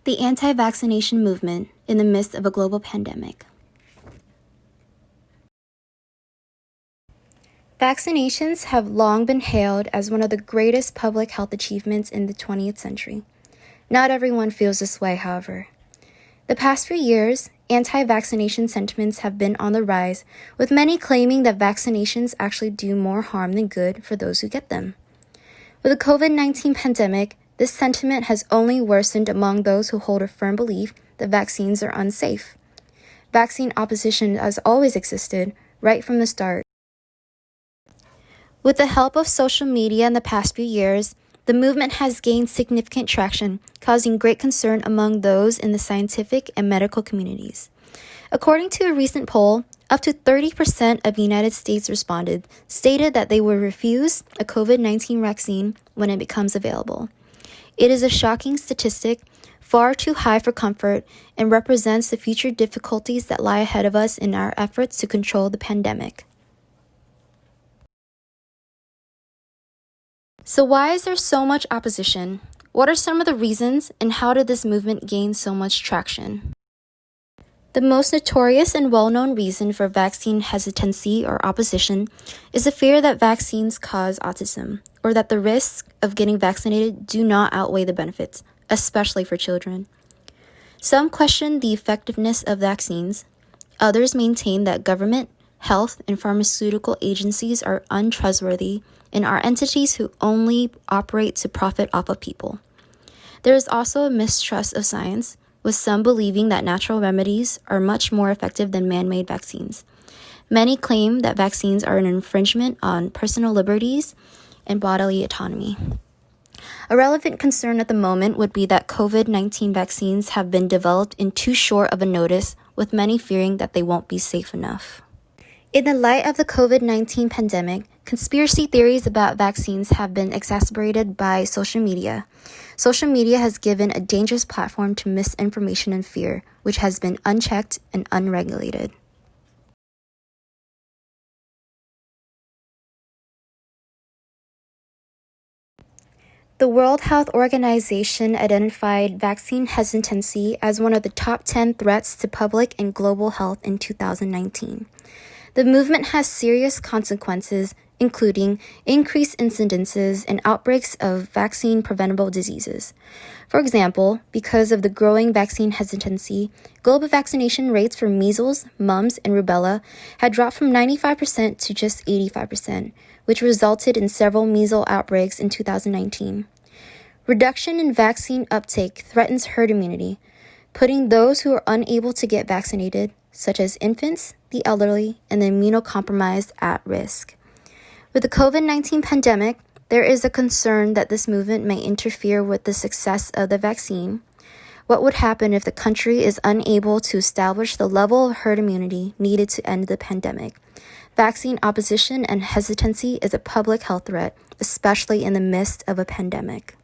The anti-vaccination movement in the midst of a global pandemic. Vaccinations have long been hailed as one of the greatest public health achievements in the 20th century. Not everyone feels this way, however. The past few years, anti-vaccination sentiments have been on the rise, with many claiming that vaccinations actually do more harm than good for those who get them. With the COVID-19 pandemic, this sentiment has only worsened among those who hold a firm belief that vaccines are unsafe. Vaccine opposition has always existed, right from the start. With the help of social media in the past few years, the movement has gained significant traction, causing great concern among those in the scientific and medical communities. According to a recent poll, up to 30% of United States respondents stated that they would refuse a COVID-19 vaccine when it becomes available. It is a shocking statistic, far too high for comfort, and represents the future difficulties that lie ahead of us in our efforts to control the pandemic. So why is there so much opposition? What are some of the reasons, and how did this movement gain so much traction? The most notorious and well-known reason for vaccine hesitancy or opposition is the fear that vaccines cause autism, or that the risks of getting vaccinated do not outweigh the benefits, especially for children. Some question the effectiveness of vaccines. Others maintain that government, health, and pharmaceutical agencies are untrustworthy and are entities who only operate to profit off of people. There is also a mistrust of science, with some believing that natural remedies are much more effective than man-made vaccines. Many claim that vaccines are an infringement on personal liberties and bodily autonomy. A relevant concern at the moment would be that COVID-19 vaccines have been developed in too short of a notice, with many fearing that they won't be safe enough. In the light of the COVID-19 pandemic, conspiracy theories about vaccines have been exacerbated by social media. Social media has given a dangerous platform to misinformation and fear, which has been unchecked and unregulated. The World Health Organization identified vaccine hesitancy as one of the top 10 threats to public and global health in 2019. The movement has serious consequences, including increased incidences and outbreaks of vaccine-preventable diseases. For example, because of the growing vaccine hesitancy, global vaccination rates for measles, mumps, and rubella had dropped from 95% to just 85%, which resulted in several measles outbreaks in 2019. Reduction in vaccine uptake threatens herd immunity, putting those who are unable to get vaccinated, such as infants, the elderly, and the immunocompromised, at risk. With the COVID-19 pandemic, there is a concern that this movement may interfere with the success of the vaccine. What would happen if the country is unable to establish the level of herd immunity needed to end the pandemic? Vaccine opposition and hesitancy is a public health threat, especially in the midst of a pandemic.